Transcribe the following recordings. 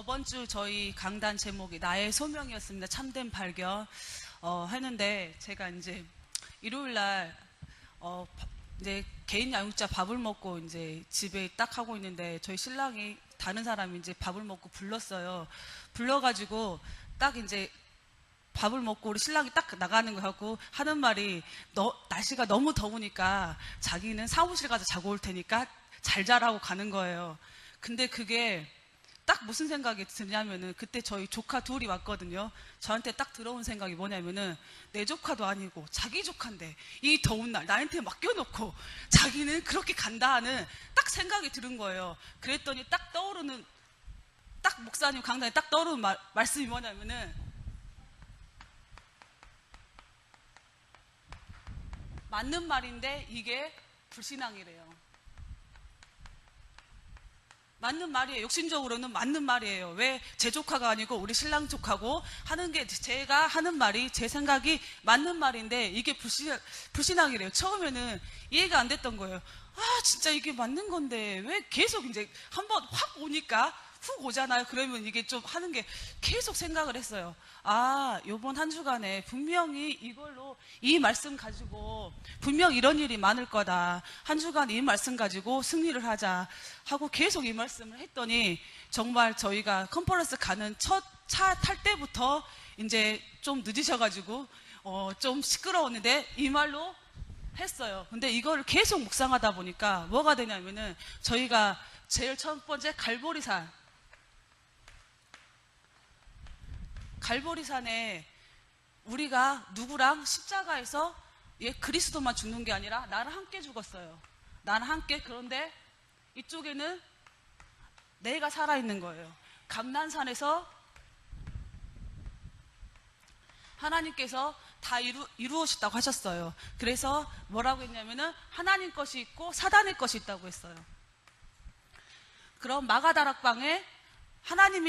저번 주 저희 강단 제목이 나의 소명이었습니다. 참된 발견 했는데 제가 이제 일요일 날 이제 개인 양육자 밥을 먹고 이제 집에 딱 하고 있는데 저희 신랑이 다른 사람이 이제 밥을 먹고 불렀어요. 불러가지고 딱 이제 밥을 먹고 우리 신랑이 딱 나가는 거 하고 하는 말이 날씨가 너무 더우니까 자기는 사무실 가서 자고 올 테니까 잘 자라고 가는 거예요. 근데 그게 딱 무슨 생각이 드냐면은 그때 저희 조카 둘이 왔거든요. 저한테 딱 들어온 생각이 뭐냐면은 내 조카도 아니고 자기 조카인데 이 더운 날 나한테 맡겨놓고 자기는 그렇게 간다 하는 딱 생각이 들은 거예요. 그랬더니 딱 떠오르는 딱 목사님 강단에 딱 떠오르는 말씀이 뭐냐면은 맞는 말인데 이게 불신앙이래요. 맞는 말이에요. 욕심적으로는 맞는 말이에요. 왜 제 조카가 아니고 우리 신랑 조카고 하는 게 제가 하는 말이 제 생각이 맞는 말인데 이게 불신앙이래요. 처음에는 이해가 안 됐던 거예요. 아 진짜 이게 맞는 건데 왜 계속 이제 한번 확 오니까 훅 오잖아요. 그러면 이게 좀 하는 게 계속 생각을 했어요. 아, 요번 한 주간에 분명히 이걸로 이 말씀 가지고 분명 이런 일이 많을 거다. 한 주간 이 말씀 가지고 승리를 하자 하고 계속 이 말씀을 했더니 정말 저희가 컨퍼런스 가는 첫 차 탈 때부터 이제 좀 늦으셔가지고 좀 시끄러웠는데 이 말로 했어요. 근데 이거를 계속 묵상하다 보니까 뭐가 되냐면은 저희가 제일 첫 번째 갈보리산에 우리가 누구랑 십자가에서 그리스도만 죽는 게 아니라 나랑 함께 죽었어요. 나랑 함께. 그런데 이쪽에는 내가 살아있는 거예요. 감난산에서 하나님께서 다 이루어졌다고 하셨어요. 그래서 뭐라고 했냐면은 하나님 것이 있고 사단의 것이 있다고 했어요. 그럼 마가다락방에 하나님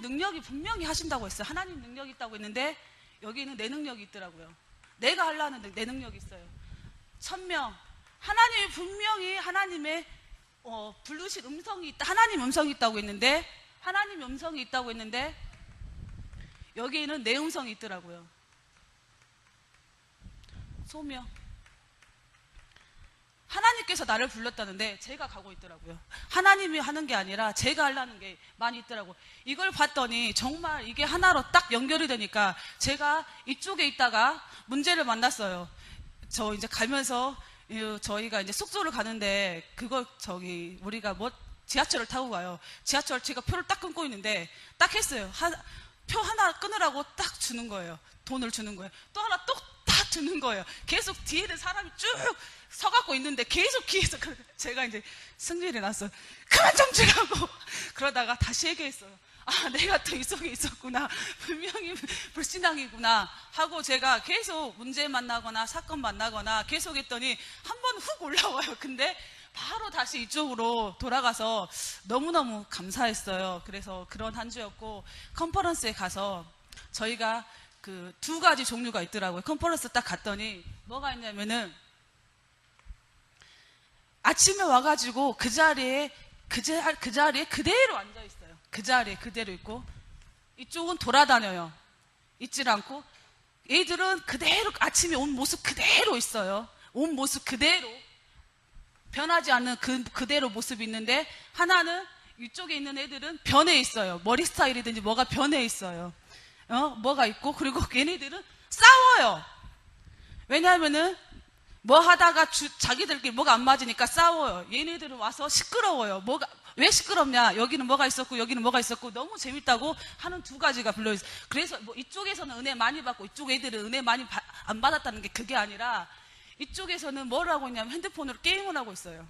능력이 분명히 하신다고 했어요. 하나님 능력이 있다고 했는데 여기는 내 능력이 있더라고요. 내가 하려는 내 능력이 있어요. 1000명 하나님이 분명히 하나님의 부르신 음성이 있다. 하나님 음성이 있다고 했는데 하나님 음성이 있다고 했는데 여기에는 내 음성이 있더라고요. 소명. 하나님께서 나를 불렀다는데 제가 가고 있더라고요. 하나님이 하는 게 아니라 제가 하려는 게 많이 있더라고요. 이걸 봤더니 정말 이게 하나로 딱 연결이 되니까 제가 이쪽에 있다가 문제를 만났어요. 저 이제 가면서 저희가 이제 숙소를 가는데 우리가 지하철을 타고 가요. 지하철 제가 표를 딱 끊고 있는데 딱 했어요. 표 하나 끊으라고 딱 주는 거예요. 돈을 주는 거예요. 또 하나 또 딱 주는 거예요. 계속 뒤에는 사람이 쭉 서갖고 있는데 계속 제가 이제 승질이 났어요. 그만 좀 주라고. 그러다가 다시 얘기했어요. 아, 내가 또 이 속에 있었구나. 분명히 불신앙이구나 하고 제가 계속 문제 만나거나 사건 만나거나 계속 했더니 한 번 훅 올라와요. 근데 바로 다시 이쪽으로 돌아가서 너무너무 감사했어요. 그래서 그런 한 주였고 컨퍼런스에 가서 저희가 그 2가지 종류가 있더라고요. 컨퍼런스 딱 갔더니 뭐가 있냐면은 아침에 와가지고 그 자리에 그대로 앉아 있어요. 그 자리에 그대로 있고 이쪽은 돌아다녀요. 있질 않고 얘들은 그대로 아침에 온 모습 그대로 있어요. 온 모습 그대로 변하지 않는 그대로 모습이 있는데 하나는 이쪽에 있는 애들은 변해 있어요. 머리 스타일이든지 뭐가 변해 있어요. 뭐가 있고 그리고 얘네들은 싸워요. 왜냐하면은 뭐 하다가 자기들끼리 뭐가 안 맞으니까 싸워요. 얘네들은 와서 시끄러워요. 왜 시끄럽냐? 여기는 뭐가 있었고 여기는 뭐가 있었고 너무 재밌다고 하는 2가지가 불러있어요. 그래서 뭐 이쪽에서는 은혜 많이 받고 이쪽 애들은 은혜 많이 안 받았다는 게 그게 아니라 이쪽에서는 뭘 하고 있냐면 핸드폰으로 게임을 하고 있어요.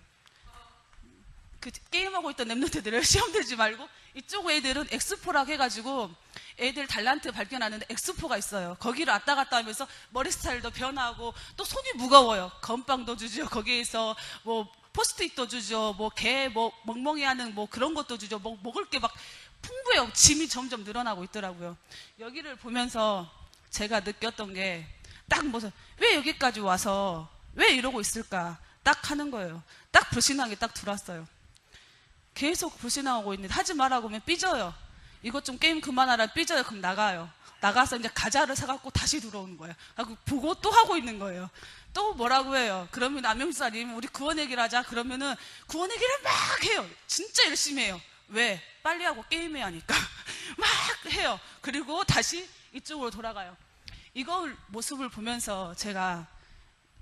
그 게임하고 있던 랩런트들을 시험 들지 말고 이쪽 애들은 엑스포라고 해가지고 애들 달란트 발견하는데 엑스포가 있어요. 거기를 왔다 갔다 하면서 머리 스타일도 변하고 또 손이 무거워요. 건빵도 주죠. 거기에서 뭐 포스트잇도 주죠. 멍멍이하는 그런 것도 주죠. 먹을 게 막 풍부해요. 짐이 점점 늘어나고 있더라고요. 여기를 보면서 제가 느꼈던 게 딱 왜 여기까지 와서 왜 이러고 있을까 딱 하는 거예요. 딱 불신앙이 딱 들어왔어요. 계속 불신앙하고 있는데 하지 말라고 하면 삐져요. 이것 좀 게임 그만하라 삐져요. 그럼 나가요. 나가서 이제 과자를 사갖고 다시 들어오는 거예요. 하고 보고 또 하고 있는 거예요. 또 뭐라고 해요. 그러면 안명수사님 우리 구원 얘기를 하자. 그러면은 구원 얘기를 막 해요. 진짜 열심히 해요. 왜? 빨리 하고 게임해야 하니까. 막 해요. 그리고 다시 이쪽으로 돌아가요. 이걸 모습을 보면서 제가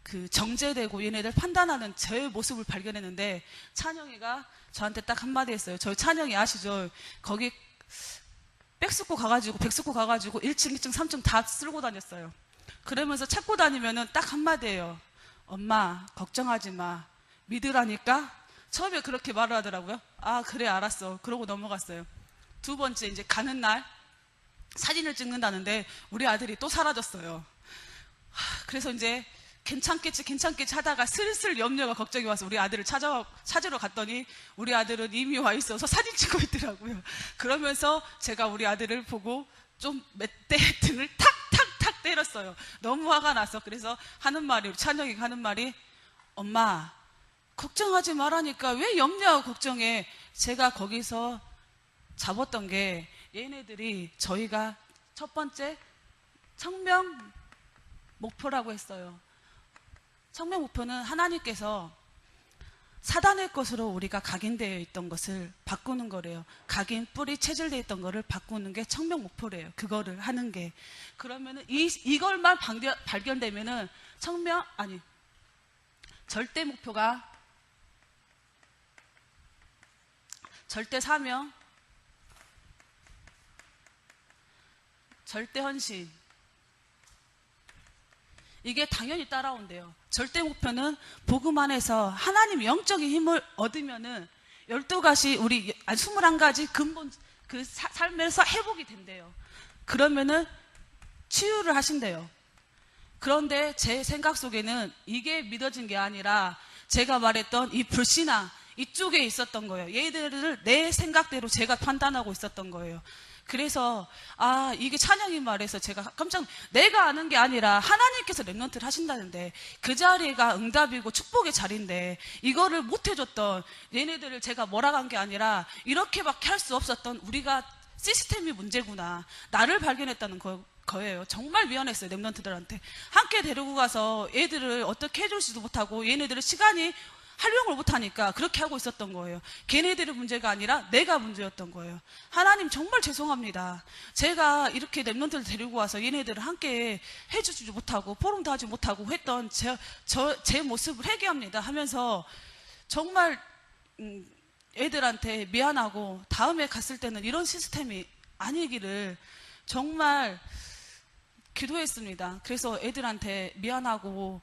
그 정제되고 얘네들 판단하는 제 모습을 발견했는데, 찬영이가 저한테 딱 한마디 했어요. 저희 찬영이 아시죠? 거기 백스코 가가지고 1층, 2층, 3층 다 쓸고 다녔어요. 그러면서 찾고 다니면은 딱 한마디예요. 엄마 걱정하지 마. 믿으라니까. 처음에 그렇게 말을 하더라고요. 아 그래 알았어. 그러고 넘어갔어요. 두 번째 이제 가는 날 사진을 찍는다는데 우리 아들이 또 사라졌어요. 그래서 이제 괜찮겠지 하다가 슬슬 염려가 걱정이 와서 우리 아들을 찾으러 갔더니 우리 아들은 이미 와 있어서 사진 찍고 있더라고요. 그러면서 제가 우리 아들을 보고 좀 몇 대 등을 탁탁탁 때렸어요. 너무 화가 나서. 그래서 우리 찬영이가 하는 말이, 엄마 걱정하지 말라니까 왜 염려하고 걱정해. 제가 거기서 잡았던 게 얘네들이 저희가 첫 번째 청명 목표라고 했어요. 청명 목표는 하나님께서 사단의 것으로 우리가 각인되어 있던 것을 바꾸는 거래요. 각인, 뿌리, 체질되어 있던 거를 바꾸는 게 청명 목표래요. 그거를 하는 게. 그러면은 이걸만 발견되면은 절대 목표가 절대 사명, 절대 헌신, 이게 당연히 따라온대요. 절대 목표는 복음 안에서 하나님 영적인 힘을 얻으면은 12가지 21가지 근본 그 삶에서 회복이 된대요. 그러면은 치유를 하신대요. 그런데 제 생각 속에는 이게 믿어진 게 아니라 제가 말했던 이 불신앙 이쪽에 있었던 거예요. 얘들을 내 생각대로 제가 판단하고 있었던 거예요. 그래서 이게 찬영이 말해서 제가 내가 아는 게 아니라 하나님께서 렘넌트를 하신다는데 그 자리가 응답이고 축복의 자리인데 이거를 못 해줬던 얘네들을 제가 뭐라고 한 게 아니라 이렇게밖에 할 수 없었던 우리가 시스템이 문제구나. 나를 발견했다는 거예요. 정말 미안했어요. 렘넌트들한테. 함께 데리고 가서 얘들을 어떻게 해줄지도 못하고 얘네들의 시간이 활용을 못하니까 그렇게 하고 있었던 거예요. 걔네들의 문제가 아니라 내가 문제였던 거예요. 하나님 정말 죄송합니다. 제가 이렇게 렘넌트를 데리고 와서 얘네들을 함께 해주지 못하고 포럼도 하지 못하고 했던 제 모습을 회개합니다 하면서 정말 애들한테 미안하고 다음에 갔을 때는 이런 시스템이 아니기를 정말 기도했습니다. 그래서 애들한테 미안하고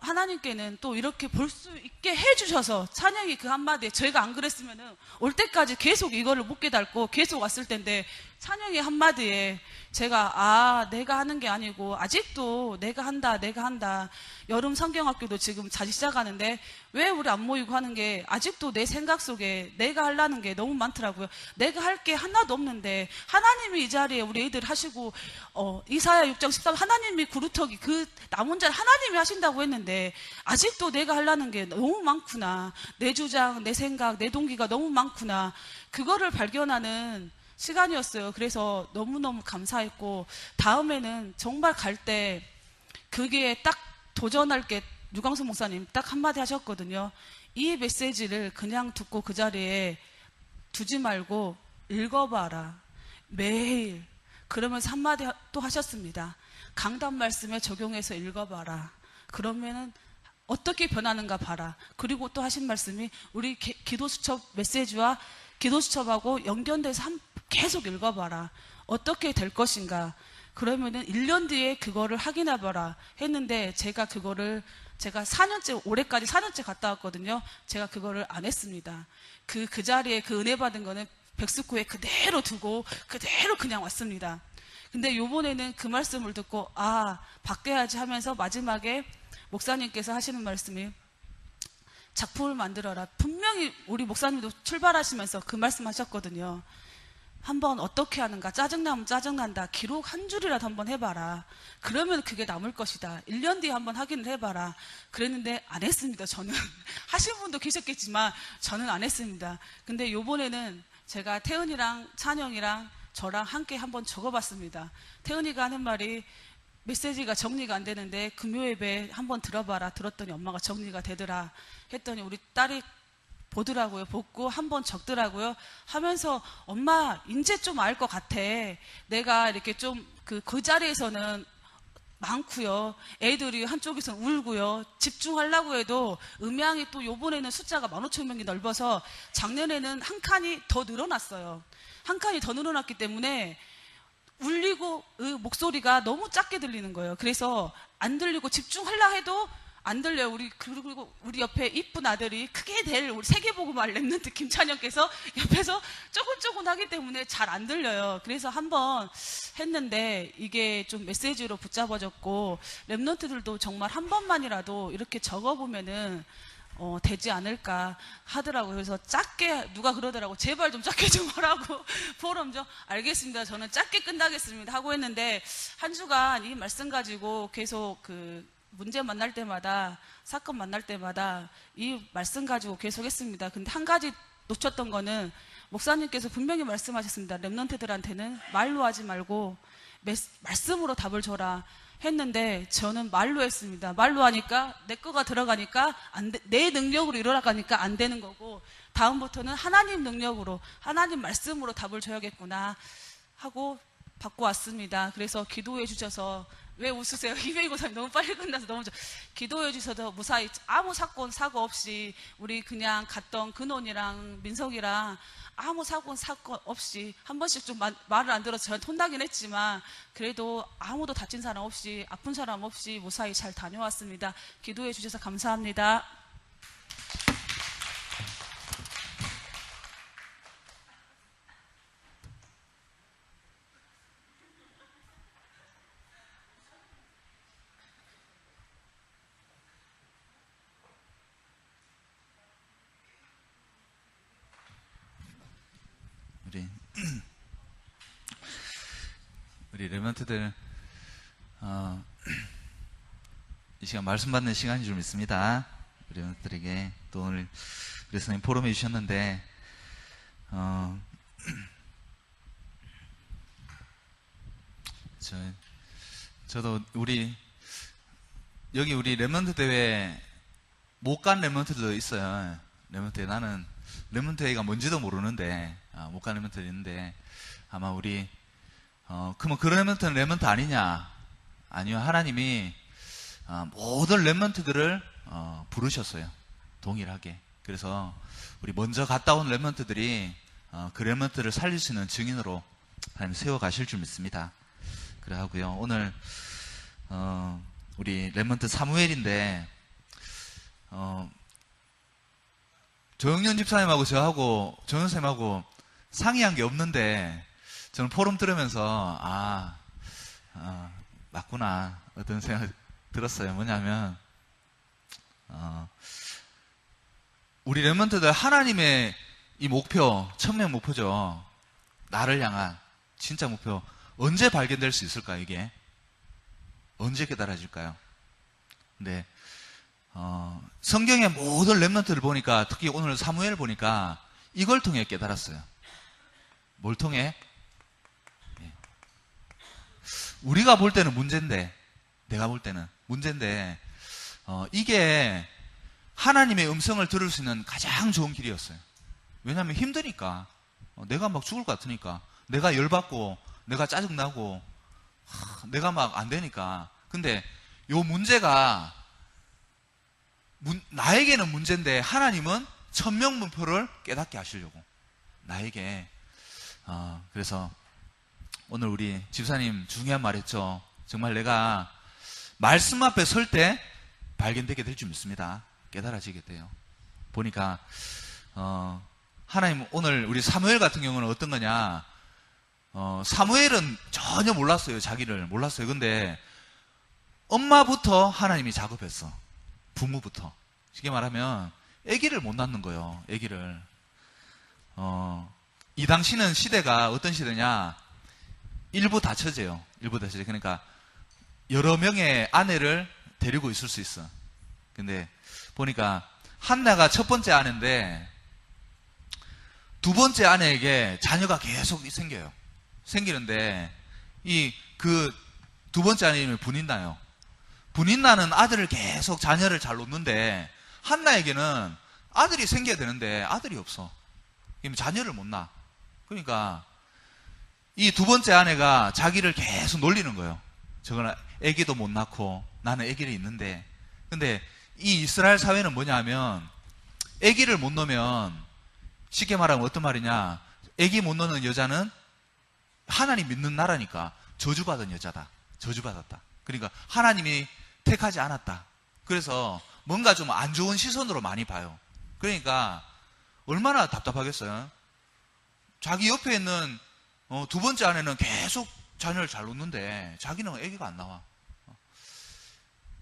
하나님께는 또 이렇게 볼 수 있게 해주셔서 찬영이 그 한마디에 저희가 안 그랬으면은 올 때까지 계속 이거를 못 깨닫고 계속 왔을 텐데 찬영이 한마디에 제가 내가 하는 게 아니고 아직도 내가 한다. 여름 성경학교도 지금 다시 시작하는데 왜 우리 안 모이고 하는 게 아직도 내 생각 속에 내가 하려는 게 너무 많더라고요. 내가 할 게 하나도 없는데 하나님이 이 자리에 우리 애들 하시고 이사야 6장 13 하나님이 구루터기 그 남은 자를 하나님이 하신다고 했는데 아직도 내가 하려는 게 너무 많구나. 내 주장, 내 생각, 내 동기가 너무 많구나. 그거를 발견하는 시간이었어요. 그래서 너무너무 감사했고 다음에는 정말 갈 때 그게 딱 도전할 게 유광수 목사님 딱 한마디 하셨거든요. 이 메시지를 그냥 듣고 그 자리에 두지 말고 읽어봐라. 매일. 그러면서 한마디 또 하셨습니다. 강단 말씀에 적용해서 읽어봐라. 그러면은 어떻게 변하는가 봐라. 그리고 또 하신 말씀이 우리 기도수첩 메시지와 기도수첩하고 연결돼서 계속 읽어봐라. 어떻게 될 것인가. 그러면은 1년 뒤에 그거를 확인해봐라 했는데 제가 4년째, 올해까지 4년째 갔다 왔거든요. 제가 그거를 안 했습니다. 그 자리에 그 은혜 받은 거는 백수코에 그대로 두고 그대로 그냥 왔습니다. 근데 요번에는 그 말씀을 듣고 바뀌어야지 하면서 마지막에 목사님께서 하시는 말씀이 작품을 만들어라. 분명히 우리 목사님도 출발하시면서 그 말씀 하셨거든요. 한번 어떻게 하는가, 짜증나면 짜증난다, 기록 한 줄이라도 한번 해봐라. 그러면 그게 남을 것이다. 1년 뒤에 한번 확인을 해봐라. 그랬는데 안 했습니다. 저는. 하신 분도 계셨겠지만 저는 안 했습니다. 근데 요번에는 제가 태은이랑 찬영이랑 저랑 함께 한번 적어봤습니다. 태은이가 하는 말이 메시지가 정리가 안 되는데 금요 예배 한번 들어봐라. 들었더니 엄마가 정리가 되더라. 했더니 우리 딸이 보더라고요. 보고 한번 적더라고요. 하면서 엄마 이제 좀 알 것 같아. 내가 이렇게 좀 그 자리에서는 많고요. 애들이 한쪽에서 울고요. 집중하려고 해도 음향이 또 요번에는 숫자가 15,000명이 넓어서 작년에는 한 칸이 더 늘어났어요. 한 칸이 더 늘어났기 때문에 울리고 목소리가 너무 작게 들리는 거예요. 그래서 안 들리고 집중하려 해도 안 들려요. 그리고 우리 옆에 이쁜 아들이 크게 될 우리 세계복음화 랩런트 김찬영께서 옆에서 쪼근쪼근 하기 때문에 잘 안 들려요. 그래서 한번 했는데 이게 좀 메시지로 붙잡아졌고 랩런트들도 정말 한 번만이라도 이렇게 적어보면은 되지 않을까 하더라고요. 그래서 짧게 누가 그러더라고. 제발 좀 짧게 좀 하라고. 포럼 좀 알겠습니다. 저는 짧게 끝나겠습니다 하고 했는데 한 주간 이 말씀 가지고 계속 문제 만날 때마다 사건 만날 때마다 이 말씀 가지고 계속 했습니다. 근데 한 가지 놓쳤던 거는 목사님께서 분명히 말씀하셨습니다. 랩런트들한테는 말로 하지 말고 말씀으로 답을 줘라 했는데 저는 말로 했습니다. 말로 하니까 내 거가 들어가니까 내 능력으로 일어나가니까 안 되는 거고 다음부터는 하나님 능력으로 하나님 말씀으로 답을 줘야겠구나 하고 바꿔왔습니다. 그래서 기도해 주셔서 왜 웃으세요? 225사 너무 빨리 끝나서 너무 기도해 주셔서 무사히 아무 사건 사고 없이 우리 그냥 갔던 근원이랑 민석이랑 아무 사건 없이 한 번씩 좀 말을 안 들어서 저한테 혼나긴 했지만 그래도 아무도 다친 사람 없이 아픈 사람 없이 무사히 잘 다녀왔습니다. 기도해 주셔서 감사합니다. 우리 랩런트들 이 시간 말씀 받는 시간이 좀 있습니다. 우리 랩런트들에게 또 오늘 우리 선생님 포럼해 주셨는데 저도 여기 우리 랩런트 대회 못 간 랩런트도 있어요. 랩런트 나는 랩런트 대회가 뭔지도 모르는데 못 간 랩런트 있는데 아마 우리 그러면 그런 랩런트는 랩런트 아니냐? 아니요. 하나님이 모든 랩런트들을 부르셨어요. 동일하게. 그래서 우리 먼저 갔다 온 랩런트들이 그 랩런트를 살릴 수 있는 증인으로 하나님 세워가실 줄 믿습니다. 그래 하고요. 오늘 우리 랩런트 사무엘인데 조영년 집사님하고 저하고 조영 쌤하고 상의한 게 없는데 저는 포럼 들으면서 맞구나 어떤 생각이 들었어요. 뭐냐면 우리 랩런트들 하나님의 이 목표 1000명 목표죠. 나를 향한 진짜 목표 언제 발견될 수 있을까요? 이게 언제 깨달아질까요? 근데 성경의 모든 랩런트를 보니까 특히 오늘 사무엘을 보니까 이걸 통해 깨달았어요. 뭘 통해? 우리가 볼 때는 문제인데, 내가 볼 때는 문제인데, 이게 하나님의 음성을 들을 수 있는 가장 좋은 길이었어요. 왜냐하면 힘드니까, 내가 막 죽을 것 같으니까, 내가 열받고, 내가 짜증나고, 내가 막 안 되니까. 근데 요 문제가 나에게는 문제인데 하나님은 1000명 문표를 깨닫게 하시려고 나에게. 그래서 오늘 우리 집사님 중요한 말 했죠. 정말 내가 말씀 앞에 설 때 발견되게 될 줄 믿습니다. 깨달아지게 돼요. 보니까 하나님 오늘 우리 사무엘 같은 경우는 어떤 거냐, 사무엘은 전혀 몰랐어요. 자기를 몰랐어요. 근데 엄마부터 하나님이 작업했어. 부모부터. 쉽게 말하면 아기를 못 낳는 거예요. 아기를. 이 당시는 시대가 어떤 시대냐, 일부 다처제요. 일부 다처제. 그러니까 여러 명의 아내를 데리고 있을 수 있어. 근데 보니까 한나가 첫 번째 아내인데 두 번째 아내에게 자녀가 계속 생겨요. 생기는데 그 두 번째 아내는 분인나요. 분인나는 아들을 계속 자녀를 잘 놓는데 한나에게는 아들이 생겨야 되는데 아들이 없어. 그러면 자녀를 못 낳아. 그러니까 이 두 번째 아내가 자기를 계속 놀리는 거예요. 저거는 아기도 못 낳고 나는 아기를 있는데. 근데 이 이스라엘 사회는 뭐냐 하면 아기를 못 놓으면 쉽게 말하면 어떤 말이냐, 아기 못 놓는 여자는 하나님 믿는 나라니까 저주받은 여자다. 저주받았다. 그러니까 하나님이 택하지 않았다. 그래서 뭔가 좀 안 좋은 시선으로 많이 봐요. 그러니까 얼마나 답답하겠어요. 자기 옆에 있는 두 번째 아내는 계속 자녀를 잘 놓는데 자기는 아기가 안 나와.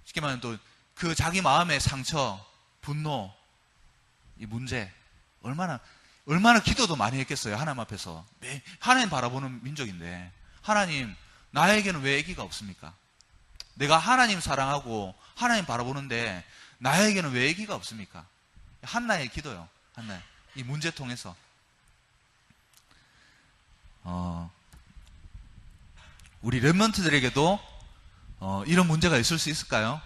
쉽게 말하면 또 그 자기 마음의 상처, 분노, 이 문제 얼마나 기도도 많이 했겠어요. 하나님 앞에서. 하나님 바라보는 민족인데 하나님, 나에게는 왜 아기가 없습니까? 내가 하나님 사랑하고 하나님 바라보는데 나에게는 왜 아기가 없습니까? 한나의 기도요. 한나 이 문제 통해서 우리 렘넌트들에게도 이런 문제가 있을 수 있을까요?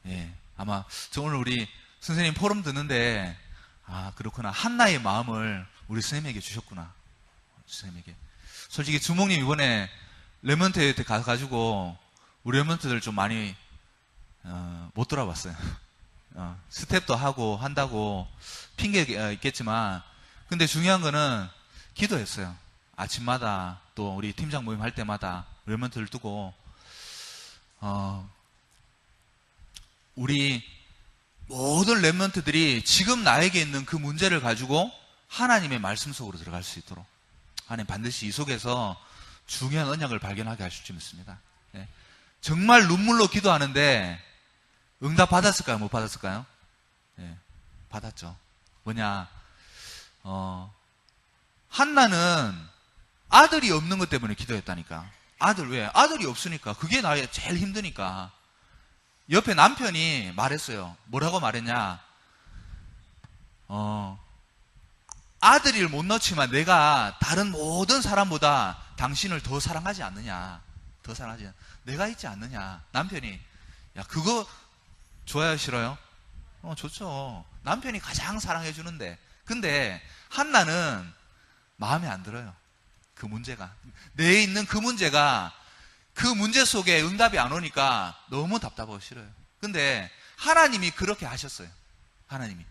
예, 아마 저 오늘 우리 선생님 포럼 듣는데 그렇구나, 한나의 마음을 우리 선생님에게 주셨구나. 선생님에게. 솔직히 주목님 이번에 렘넌트에 가가지고 우리 렘넌트들 좀 많이 못 돌아봤어요. 스텝도 하고 한다고 핑계가 있겠지만, 근데 중요한 거는 기도했어요. 아침마다 또 우리 팀장 모임 할 때마다 렘넌트를 두고 우리 모든 렘넌트들이 지금 나에게 있는 그 문제를 가지고 하나님의 말씀 속으로 들어갈 수 있도록 하나님 반드시 이 속에서 중요한 언약을 발견하게 하실 줄 믿습니다. 네. 정말 눈물로 기도하는데 응답 받았을까요? 못 받았을까요? 네. 받았죠. 뭐냐, 한나는 아들이 없는 것 때문에 기도했다니까. 왜? 아들이 없으니까. 그게 나의 제일 힘드니까. 옆에 남편이 말했어요. 뭐라고 말했냐? 아들을 못 낳지만 내가 다른 모든 사람보다 당신을 더 사랑하지 않느냐? 더 사랑하지 않느냐? 내가 있지 않느냐? 남편이, 야, 그거 좋아요, 싫어요? 좋죠. 남편이 가장 사랑해주는데. 근데 한나는 마음에 안 들어요. 그 문제가. 내에 있는 그 문제가, 그 문제 속에 응답이 안 오니까 너무 답답하고 싫어요. 근데 하나님이 그렇게 하셨어요. 하나님이.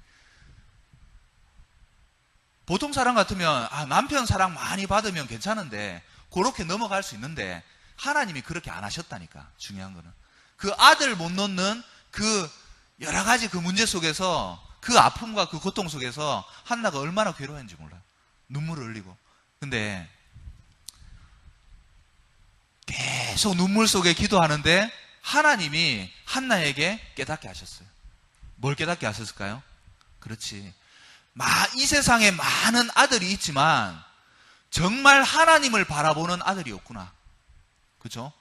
보통 사람 같으면 남편 사랑 많이 받으면 괜찮은데 그렇게 넘어갈 수 있는데 하나님이 그렇게 안 하셨다니까. 중요한 거는 그 아들 못 놓는 그 여러 가지 그 문제 속에서, 그 아픔과 그 고통 속에서 한나가 얼마나 괴로웠는지 몰라요. 눈물을 흘리고. 근데 계속 눈물 속에 기도하는데 하나님이 한나에게 깨닫게 하셨어요. 뭘 깨닫게 하셨을까요? 그렇지, 이 세상에 많은 아들이 있지만 정말 하나님을 바라보는 아들이 없구나. 그죠?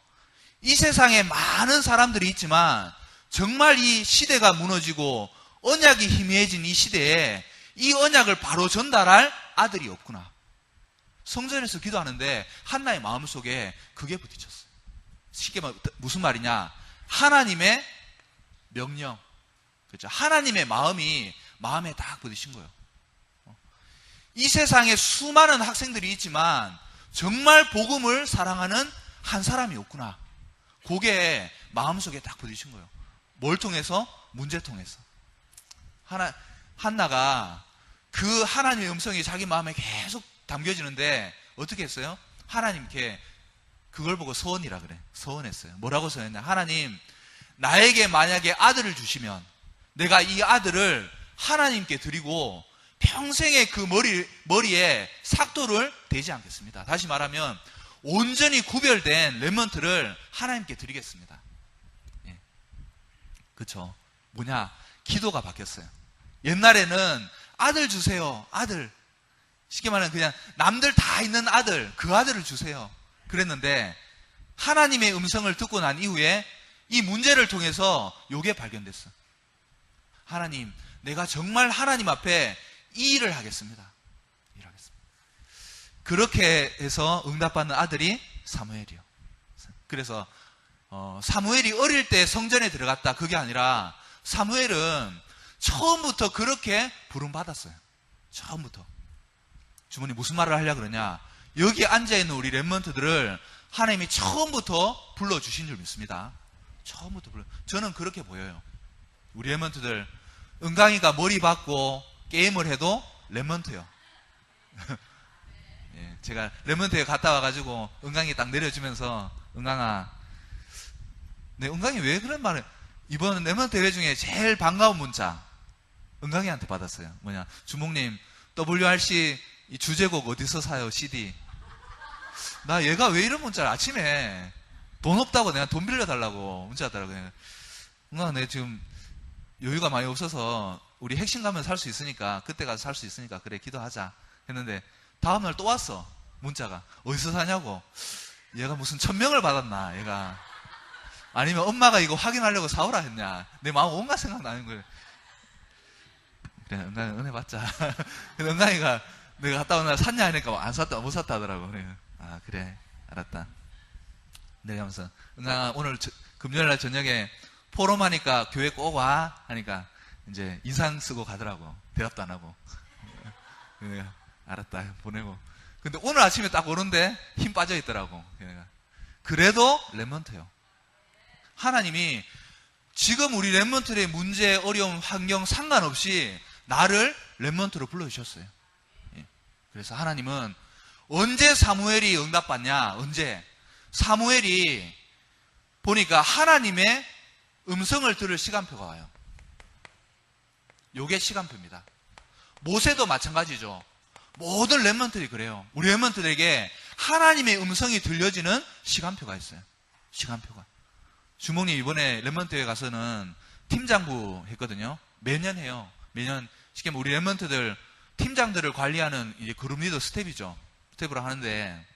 이 세상에 많은 사람들이 있지만 정말 이 시대가 무너지고 언약이 희미해진 이 시대에 이 언약을 바로 전달할 아들이 없구나. 성전에서 기도하는데 한나의 마음속에 그게 부딪혔어요. 쉽게 말하면 무슨 말이냐? 하나님의 명령, 그렇죠? 하나님의 마음이 마음에 딱 부딪힌 거예요. 이 세상에 수많은 학생들이 있지만 정말 복음을 사랑하는 한 사람이 없구나. 그게 마음속에 딱 부딪힌 거예요. 뭘 통해서? 문제 통해서. 한나가 그 하나님의 음성이 자기 마음에 계속 담겨지는데 어떻게 했어요? 하나님께 그걸 보고 서원이라 그래. 서원했어요. 뭐라고 서원했냐? 하나님, 나에게 만약에 아들을 주시면 내가 이 아들을 하나님께 드리고 평생의 그 머리에 삭도를 대지 않겠습니다. 다시 말하면 온전히 구별된 렘넌트를 하나님께 드리겠습니다. 예. 그쵸? 뭐냐? 기도가 바뀌었어요. 옛날에는 아들 주세요. 아들. 쉽게 말하면 그냥 남들 다 있는 아들, 그 아들을 주세요. 그랬는데 하나님의 음성을 듣고 난 이후에 이 문제를 통해서 요게 발견됐어. 하나님, 내가 정말 하나님 앞에 이 일을 하겠습니다. 그렇게 해서 응답받는 아들이 사무엘이요. 그래서 사무엘이 어릴 때 성전에 들어갔다 그게 아니라 사무엘은 처음부터 그렇게 부름받았어요. 처음부터. 주머니 무슨 말을 하려고 그러냐, 여기 앉아있는 우리 렘넌트들을 하나님이 처음부터 불러주신 줄 믿습니다. 처음부터 저는 그렇게 보여요. 우리 렘넌트들, 은강이가 머리 받고 게임을 해도 렘넌트요. 예, 제가 렘넌트에 갔다 와가지고 은강이 딱 내려주면서, 은강아, 네, 은강이 왜 그런 말을, 이번 렘넌트 대회 중에 제일 반가운 문자 은강이한테 받았어요. 뭐냐, 주목님 WRC 이 주제곡 어디서 사요? CD. 나 얘가 왜 이런 문자를, 아침에 돈 없다고 내가 돈 빌려달라고 문자 왔더라고요. 은강아, 내가 지금 여유가 많이 없어서 우리 핵심 가면 살 수 있으니까, 그때 가서 살 수 있으니까 그래 기도하자 했는데, 다음날 또 왔어 문자가. 어디서 사냐고. 얘가 무슨 1000명을 받았나 얘가, 아니면 엄마가 이거 확인하려고 사오라 했냐. 내 마음 온갖 생각 나는 거예요. 그래, 은강이 은혜 받자. 근데 은강이가 내가 갔다 온 날 샀냐 하니까 안 샀다, 못 샀다 하더라고. 그래, 아 그래 알았다. 내려가면서, 은강아 오늘 금요일날 저녁에 포럼 하니까 교회 꼭 와 하니까 이제 인상 쓰고 가더라고. 대답도 안 하고. 내가 알았다 보내고. 근데 오늘 아침에 딱 오는데 힘 빠져 있더라고. 그래도 렘넌트요. 하나님이 지금 우리 렘넌트의 문제, 어려움, 환경 상관없이 나를 렘넌트로 불러주셨어요. 그래서 하나님은 언제 사무엘이 응답받냐, 언제 사무엘이 보니까 하나님의 음성을 들을 시간표가 와요. 요게 시간표입니다. 모세도 마찬가지죠. 모든 렘넌트들이 그래요. 우리 렘넌트들에게 하나님의 음성이 들려지는 시간표가 있어요. 시간표가. 주목님 이번에 렘넌트에 가서는 팀장부 했거든요. 매년 해요. 매년 쉽게 말하면 우리 렘넌트들 팀장들을 관리하는 이제 그룹 리더 스텝이죠. 스텝으로 하는데,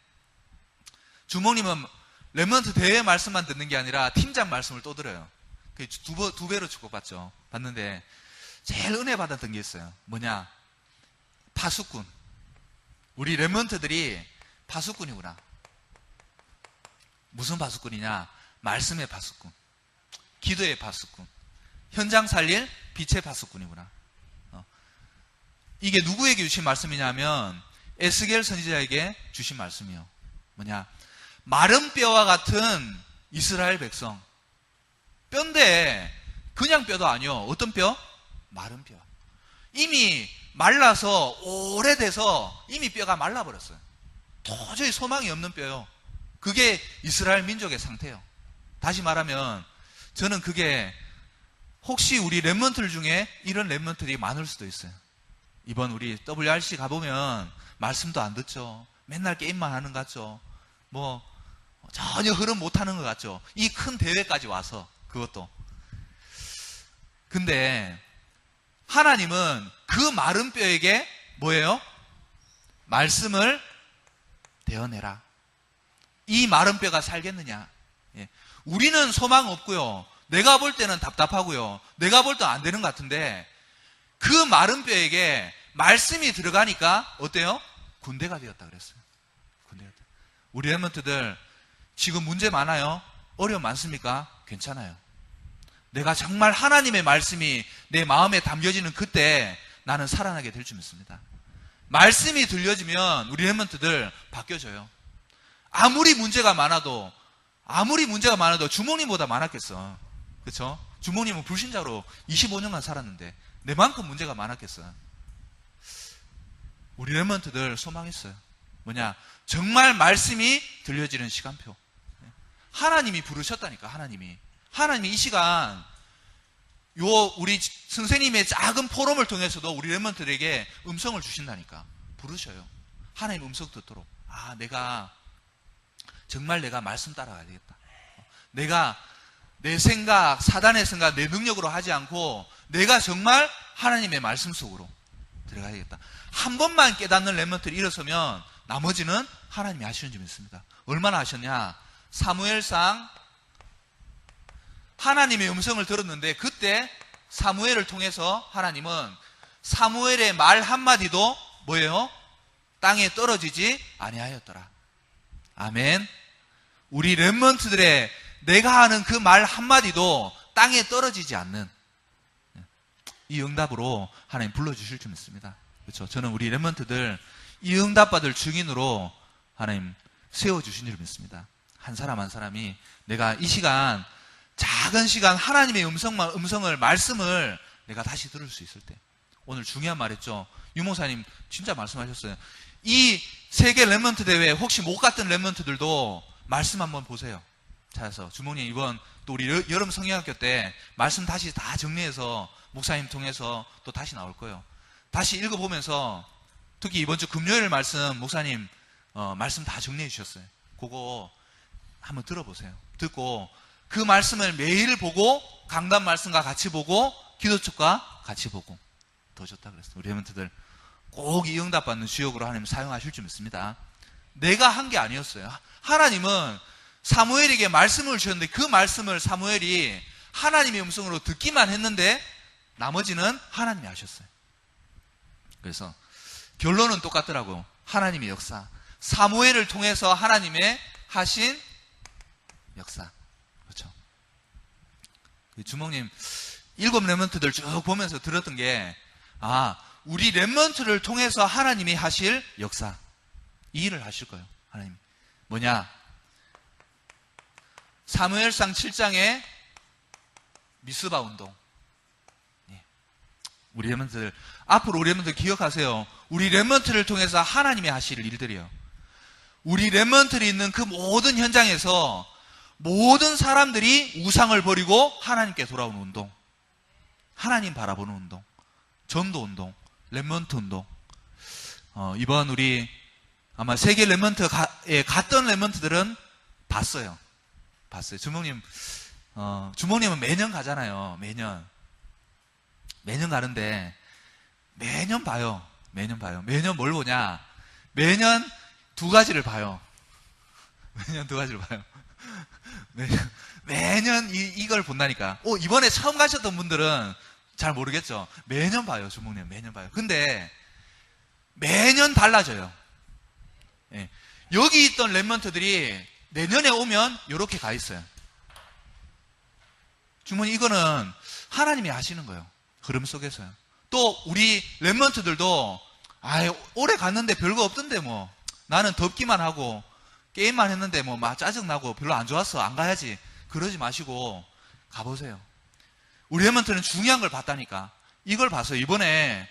주목님은 렘넌트 대회 말씀만 듣는 게 아니라 팀장 말씀을 또 들어요. 두 배로 축복받죠. 받는데 제일 은혜 받았던 게 있어요. 뭐냐? 파수꾼. 우리 렘넌트들이 파수꾼이구나. 무슨 파수꾼이냐? 말씀의 파수꾼, 기도의 파수꾼, 현장 살릴 빛의 파수꾼이구나. 이게 누구에게 주신 말씀이냐면 에스겔 선지자에게 주신 말씀이요. 뭐냐? 마른 뼈와 같은 이스라엘 백성. 뼈인데 그냥 뼈도 아니요. 어떤 뼈? 마른 뼈. 이미 말라서 오래돼서 이미 뼈가 말라버렸어요. 도저히 소망이 없는 뼈요. 그게 이스라엘 민족의 상태예요. 다시 말하면 저는 그게 혹시 우리 렘넌트들 중에 이런 렘넌트들이 많을 수도 있어요. 이번 우리 WRC 가보면 말씀도 안 듣죠. 맨날 게임만 하는 것 같죠. 뭐 전혀 흐름 못하는 것 같죠. 이 큰 대회까지 와서 그것도. 근데 하나님은 그 마른 뼈에게 뭐예요? 말씀을 대어내라. 이 마른 뼈가 살겠느냐. 예. 우리는 소망 없고요. 내가 볼 때는 답답하고요. 내가 볼 때는 안 되는 것 같은데 그 마른 뼈에게 말씀이 들어가니까 어때요? 군대가 되었다 그랬어요. 군대가 되었다. 우리 렘넌트들 지금 문제 많아요? 어려움 많습니까? 괜찮아요. 내가 정말 하나님의 말씀이 내 마음에 담겨지는 그때 나는 살아나게 될 줄 믿습니다. 말씀이 들려지면 우리 렘넌트들 바뀌어져요. 아무리 문제가 많아도 주목님보다 많았겠어. 그렇죠? 주목님은 불신자로 25년간 살았는데 내만큼 문제가 많았겠어. 우리 렘넌트들 소망했어요. 뭐냐? 정말 말씀이 들려지는 시간표. 하나님이 부르셨다니까. 하나님이 이 시간 우리 선생님의 작은 포럼을 통해서도 우리 렘넌트들에게 음성을 주신다니까. 부르셔요. 하나님 음성 듣도록. 정말 내가 말씀 따라가야 되겠다. 내가 내 생각, 사단의 생각, 내 능력으로 하지 않고 내가 정말 하나님의 말씀 속으로 들어가야겠다. 한 번만 깨닫는 렘넌트들이 일어서면 나머지는 하나님이 하시는 줄 믿습니다. 얼마나 하셨냐? 사무엘상 하나님의 음성을 들었는데 그때 사무엘을 통해서 하나님은 사무엘의 말 한마디도 뭐예요? 땅에 떨어지지 아니하였더라. 아멘. 우리 렘넌트들의 내가 하는 그 말 한마디도 땅에 떨어지지 않는 이 응답으로 하나님 불러주실 줄 믿습니다. 그렇죠? 저는 우리 렘넌트들 이 응답받을 증인으로 하나님 세워주신 줄 믿습니다. 한 사람 한 사람이 내가 이 시간, 작은 시간 하나님의 음성을, 말씀을 내가 다시 들을 수 있을 때, 오늘 중요한 말 했죠. 유목사님 진짜 말씀하셨어요. 이 세계 렘넌트 대회 혹시 못 갔던 렘넌트들도 말씀 한번 보세요. 찾아서 주목님 이번 또 우리 여름 성경학교 때 말씀 다시 다 정리해서 목사님 통해서 또 다시 나올 거예요. 다시 읽어보면서 특히 이번 주 금요일 말씀 목사님 말씀 다 정리해 주셨어요. 그거 한번 들어보세요. 듣고 그 말씀을 매일 보고 강단 말씀과 같이 보고 기도책과 같이 보고 더 좋다 그랬어요. 우리 렘넌트들 꼭 이 응답받는 주역으로 하나님 사용하실 줄 믿습니다. 내가 한 게 아니었어요. 하나님은 사무엘에게 말씀을 주셨는데 그 말씀을 사무엘이 하나님의 음성으로 듣기만 했는데 나머지는 하나님이 하셨어요. 그래서 결론은 똑같더라고요. 하나님의 역사. 사무엘을 통해서 하나님의 하신 역사. 그렇죠. 주목님 7 렘넌트들 쭉 보면서 들었던 게 우리 렘넌트를 통해서 하나님이 하실 역사. 이 일을 하실 거예요. 하나님. 뭐냐? 사무엘상 7장의 미스바 운동. 우리 렘넌트들 앞으로 우리 렘넌트들 기억하세요. 우리 렘넌트를 통해서 하나님이 하실 일들이요. 우리 렘넌트들이 있는 그 모든 현장에서 모든 사람들이 우상을 버리고 하나님께 돌아오는 운동. 하나님 바라보는 운동. 전도 운동. 렘넌트 운동. 이번 우리 아마 세계 렘넌트에 갔던 렘넌트들은 봤어요. 주목님은 매년 가잖아요. 매년 가는데 매년 봐요. 매년 뭘 보냐? 매년 2가지를 봐요. 매년 이걸 본다니까. 이번에 처음 가셨던 분들은 잘 모르겠죠. 매년 봐요. 주목님 매년 봐요. 근데 매년 달라져요. 예. 여기 있던 렘넌트들이 내년에 오면 이렇게 가 있어요. 주머니 이거는 하나님이 하시는 거예요. 흐름 속에서요. 또 우리 렘넌트들도 올해 갔는데 별거 없던데 뭐 나는 덥기만 하고 게임만 했는데 뭐 막 짜증나고 별로 안 좋았어 안 가야지 그러지 마시고 가보세요. 우리 렘넌트는 중요한 걸 봤다니까. 이걸 봐서 이번에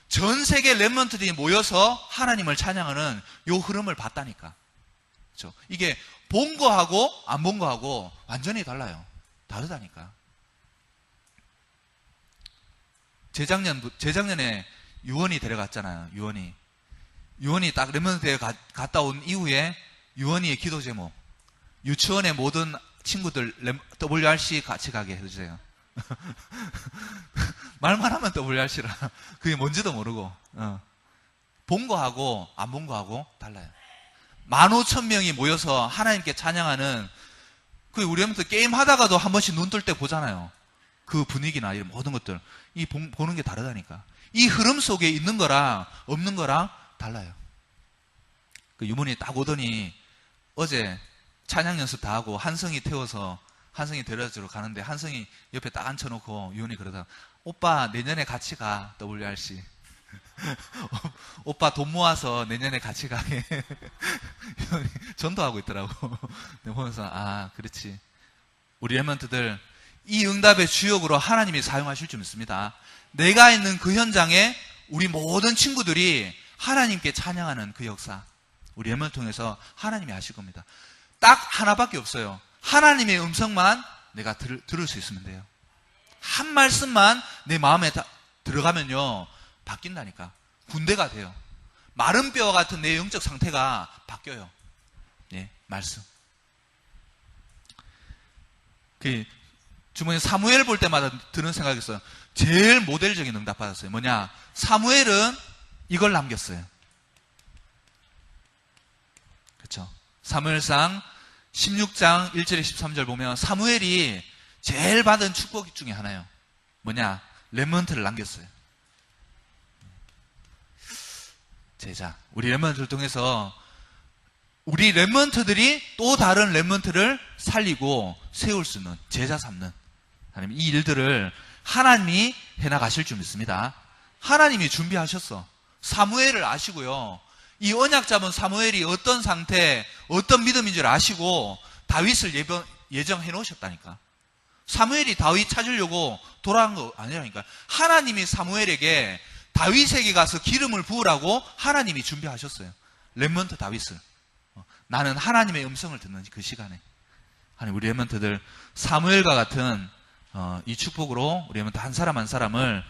전 세계 렘넌트들이 모여서 하나님을 찬양하는 요 흐름을 봤다니까. 그렇죠? 이게 본 거하고 안 본 거하고 완전히 달라요. 다르다니까. 재작년에 유원이 데려갔잖아요. 유원이 딱 렘넌트 대회 갔다 온 이후에 유원이의 기도 제목, 유치원의 모든 친구들 WRC 같이 가게 해주세요. 말만 하면 WRC라 그게 뭔지도 모르고 본 거하고 안 본 거하고 달라요. 15,000명이 모여서 하나님께 찬양하는 그 우리 렘넌트 게임 하다가도 한 번씩 눈 뜰 때 보잖아요. 그 분위기나 이런 모든 것들 보는 게 다르다니까. 이 흐름 속에 있는 거랑 없는 거랑 달라요. 그 유문이 딱 오더니 어제 찬양 연습 다 하고 한성이 태워서 한성이 데려주러 가는데 한성이 옆에 딱 앉혀놓고 유원이 그러다 오빠 내년에 같이 가 WRC 오빠 돈 모아서 내년에 같이 가게 전도하고 있더라고. 보면서 그렇지. 우리 렘넌트들 이 응답의 주역으로 하나님이 사용하실 줄 믿습니다. 내가 있는 그 현장에 우리 모든 친구들이 하나님께 찬양하는 그 역사 우리 렘넌트 통해서 하나님이 하실 겁니다. 딱 하나밖에 없어요. 하나님의 음성만 내가 들을 수 있으면 돼요. 한 말씀만 내 마음에 들어가면요 바뀐다니까. 군대가 돼요. 마른 뼈와 같은 내 영적 상태가 바뀌어요. 예, 말씀. 주머니 사무엘 볼 때마다 드는 생각이 있어요. 제일 모델적인 응답 받았어요. 뭐냐? 사무엘은 이걸 남겼어요. 그렇죠? 사무엘상 16장 1절에 13절 보면 사무엘이 제일 받은 축복 중에 하나예요. 뭐냐? 렘넌트를 남겼어요. 제자. 우리 렘넌트를 통해서 우리 렘넌트들이 또 다른 렘넌트를 살리고 세울 수 있는, 제자 삼는, 하나님, 이 일들을 하나님이 해나가실 줄 믿습니다. 하나님이 준비하셨어. 사무엘을 아시고요. 이 언약 잡은 사무엘이 어떤 상태, 어떤 믿음인 줄 아시고 다윗을 예정해 놓으셨다니까. 사무엘이 다윗 찾으려고 돌아간 거 아니라니까. 하나님이 사무엘에게 다윗에게 가서 기름을 부으라고 하나님이 준비하셨어요. 렘넌트 다윗을. 나는 하나님의 음성을 듣는 그 시간에. 하나님, 우리 렘넌트들 사무엘과 같은 이 축복으로 우리 렘넌트 한 사람 한 사람을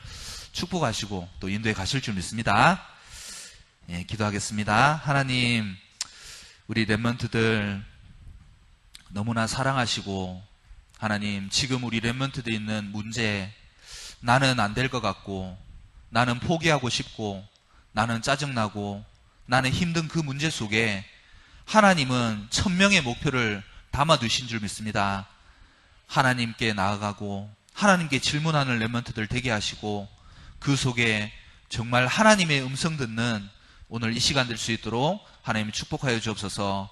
축복하시고 또 인도에 가실 줄 믿습니다. 예, 기도하겠습니다. 하나님, 우리 렘넌트들 너무나 사랑하시고, 하나님, 지금 우리 렘넌트들 있는 문제, 나는 안 될 것 같고, 나는 포기하고 싶고, 나는 짜증나고, 나는 힘든 그 문제 속에 하나님은 천명의 목표를 담아두신 줄 믿습니다. 하나님께 나아가고 하나님께 질문하는 렘넌트들 되게 하시고, 그 속에 정말 하나님의 음성 듣는 오늘 이 시간 될 수 있도록 하나님 축복하여 주옵소서.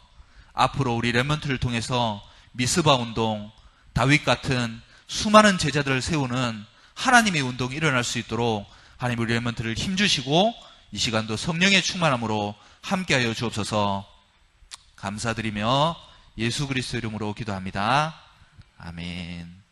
앞으로 우리 렘넌트를 통해서 미스바 운동, 다윗 같은 수많은 제자들을 세우는 하나님의 운동이 일어날 수 있도록 하나님 우리 렘넌트를 힘주시고 이 시간도 성령의 충만함으로 함께하여 주옵소서. 감사드리며 예수 그리스도 이름으로 기도합니다. 아멘.